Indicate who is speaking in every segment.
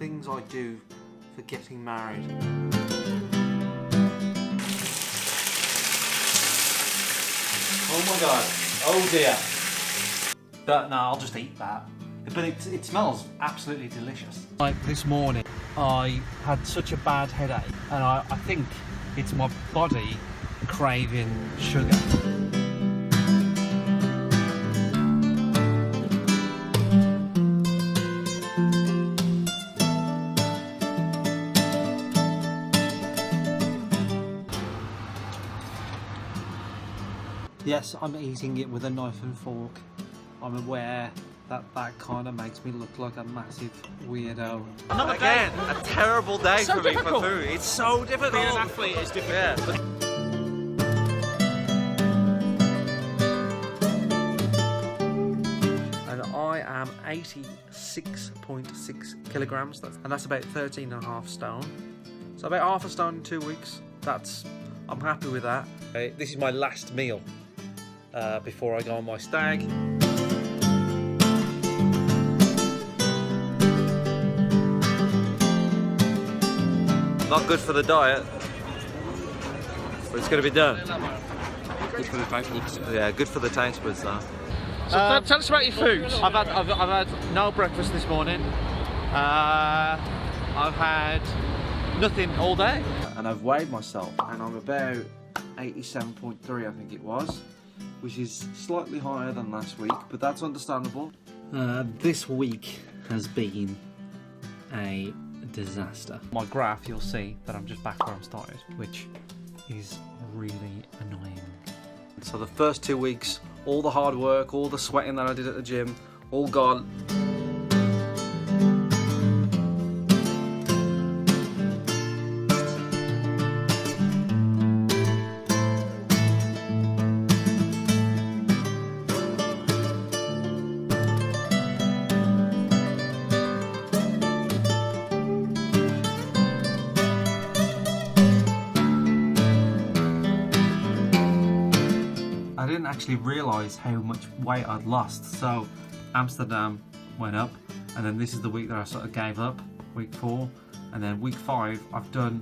Speaker 1: things I do for getting married. Oh my god. Oh dear. But no, I'll just eat that. But it smells absolutely delicious. Like this morning, I had such a bad headache, and I think it's my body craving sugar. Yes, I'm eating it with a knife and fork. I'm aware that that kind of makes me look like a massive weirdo.
Speaker 2: Not again, a terrible day for me for food. It's so difficult.
Speaker 3: Being an athlete is difficult.
Speaker 2: Yeah. And I am 86.6 kilograms, and that's about 13.5 stone. So about half a stone in 2 weeks. I'm happy with that. This is my last meal before I go on my stag. Not good for the diet, but it's going to be done.
Speaker 3: Good for the taste buds.
Speaker 2: Yeah, good for the taste buds though.
Speaker 3: So tell us about your food.
Speaker 2: I've had no breakfast this morning. I've had nothing all day. And I've weighed myself, and I'm about 87.3, I think it was, which is slightly higher than last week, but that's understandable.
Speaker 1: This week has been a disaster. My graph, you'll see that I'm just back where I started, which is really annoying.
Speaker 2: So the first 2 weeks, all the hard work, all the sweating that I did at the gym, all gone. I didn't actually realise how much weight I'd lost. So Amsterdam went up, and then this is the week that I sort of gave up, week 4, and then week 5 I've done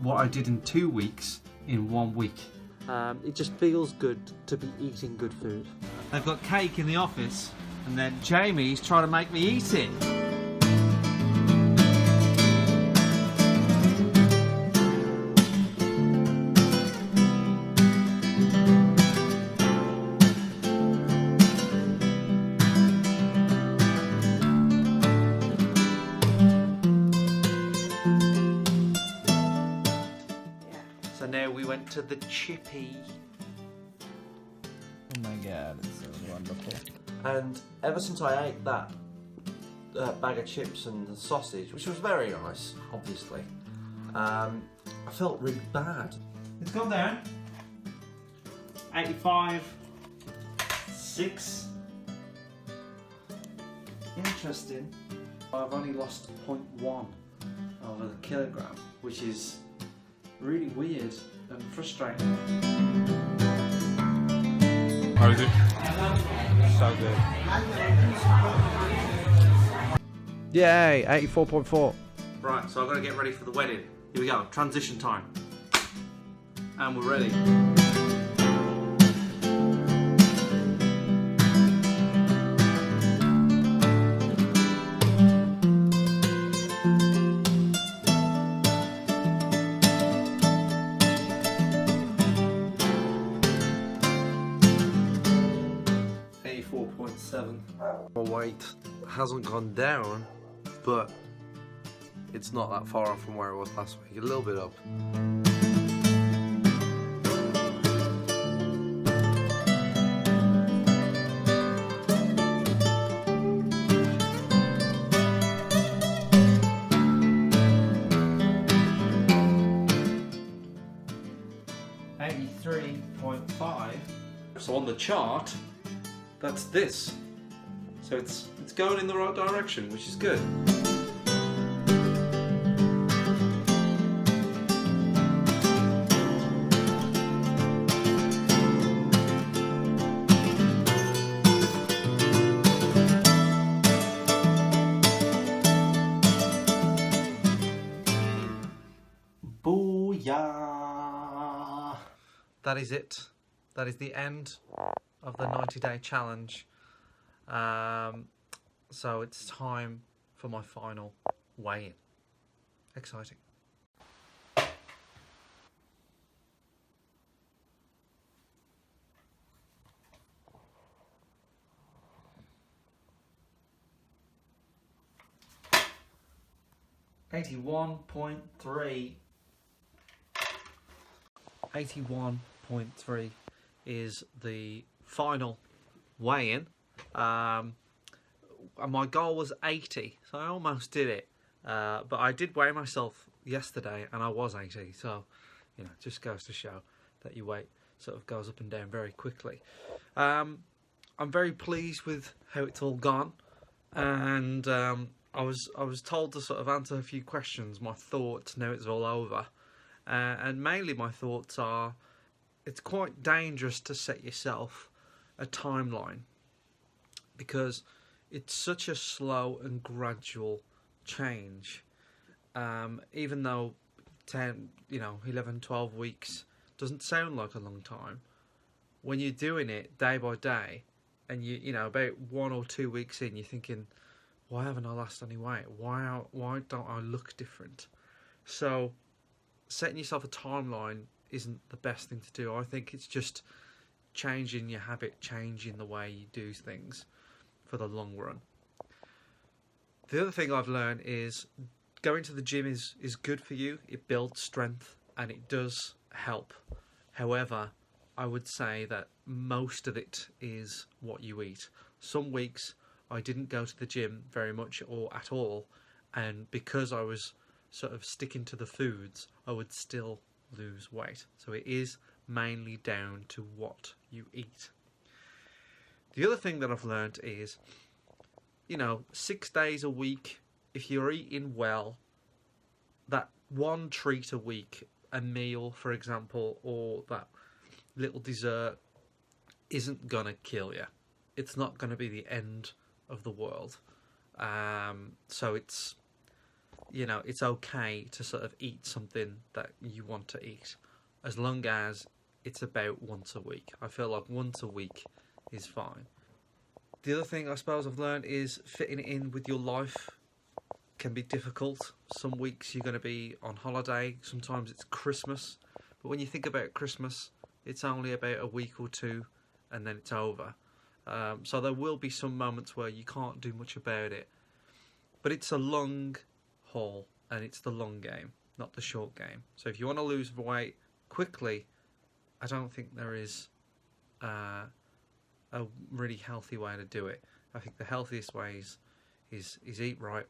Speaker 2: what I did in 2 weeks in 1 week. It just feels good to be eating good food. They've got cake in the office, and then Jamie's trying to make me eat it. So now we went to the Chippy.
Speaker 3: Oh my god, it's so wonderful.
Speaker 2: And ever since I ate that bag of chips and the sausage, which was very nice, obviously, I felt really bad.
Speaker 1: It's gone down. 85.6. Interesting. I've only lost 0.1 of a kilogram, which is really weird and frustrating.
Speaker 3: How is it?
Speaker 2: So good. Yay, 84.4. Right, so I've got to get ready for the wedding. Here we go, transition time. And we're ready. My weight hasn't gone down, but it's not that far off from where it was last week. A little bit up. So on the chart, that's this. So it's going in the right direction, which is good.
Speaker 1: Yeah.
Speaker 2: That is it. That is the end of the 90-day challenge. So it's time for my final weigh-in. Exciting. $81.3. 81.3 is the final weigh-in. And my goal was 80, so I almost did it. But I did weigh myself yesterday, and I was 80. So, you know, it just goes to show that your weight sort of goes up and down very quickly. I'm very pleased with how it's all gone, and I was told to sort of answer a few questions, my thoughts now it's all over. And mainly my thoughts are, it's quite dangerous to set yourself a timeline because it's such a slow and gradual change. Even though 11, 12 weeks doesn't sound like a long time, when you're doing it day by day and you know about 1 or 2 weeks in, you're thinking, why haven't I lost any weight? Why don't I look different? So setting yourself a timeline isn't the best thing to do. I think it's just changing your habit, changing the way you do things for the long run. The other thing I've learned is going to the gym is good for you. It builds strength and it does help. However, I would say that most of it is what you eat. Some weeks I didn't go to the gym very much or at all, and because I was sort of sticking to the foods, I would still lose weight. So it is mainly down to what you eat. The other thing that I've learned is, 6 days a week, if you're eating well, that one treat a week, a meal for example, or that little dessert, isn't gonna kill you. It's not gonna be the end of the world. So it's okay to sort of eat something that you want to eat, as long as it's about once a week. I feel like once a week is fine. The other thing I suppose I've learned is fitting it in with your life can be difficult. Some weeks you're going to be on holiday, sometimes it's Christmas, but when you think about Christmas, it's only about a week or two and then it's over. So there will be some moments where you can't do much about it, but it's a long haul and it's the long game, not the short game. So if you want to lose weight quickly, I don't think there is a really healthy way to do it. I think the healthiest way is eat right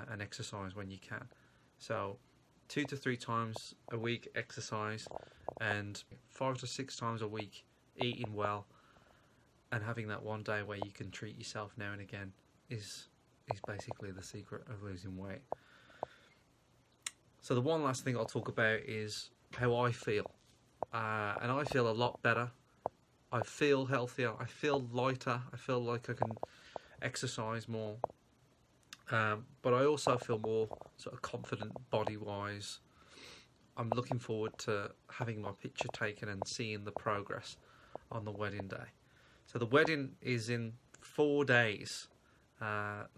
Speaker 2: and exercise when you can. So 2 to 3 times a week exercise, and 5 to 6 times a week eating well, and having that one day where you can treat yourself now and again is basically the secret of losing weight. So the one last thing I'll talk about is how I feel. And I feel a lot better. I feel healthier. I feel lighter. I feel like I can exercise more. But I also feel more sort of confident body-wise. I'm looking forward to having my picture taken and seeing the progress on the wedding day. So the wedding is in 4 days.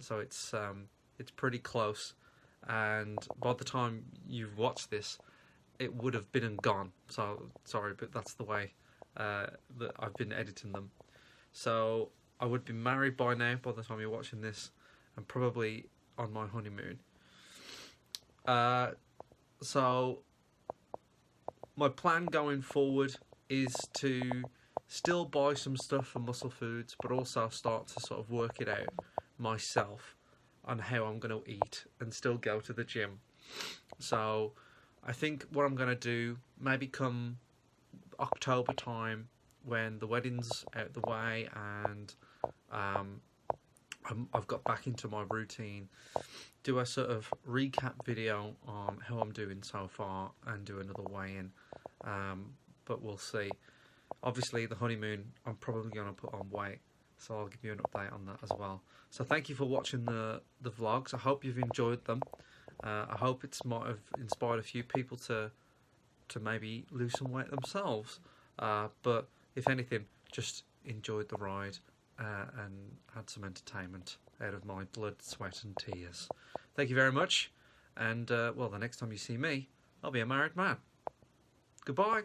Speaker 2: So it's pretty close. And by the time you've watched this, it would have been and gone. So sorry, but that's the way that I've been editing them. So I would be married by now by the time you're watching this, and probably on my honeymoon. So my plan going forward is to still buy some stuff for Muscle Foods, but also start to sort of work it out myself on how I'm going to eat and still go to the gym. So I think what I'm going to do, maybe come October time when the wedding's out the way and I've got back into my routine, do a sort of recap video on how I'm doing so far and do another weigh-in. But we'll see. Obviously the honeymoon, I'm probably going to put on weight, so I'll give you an update on that as well. So thank you for watching the vlogs. I hope you've enjoyed them. I hope it might have inspired a few people to to maybe lose some weight themselves. But if anything, just enjoyed the ride and had some entertainment out of my blood, sweat and tears. Thank you very much, and well, the next time you see me, I'll be a married man. Goodbye.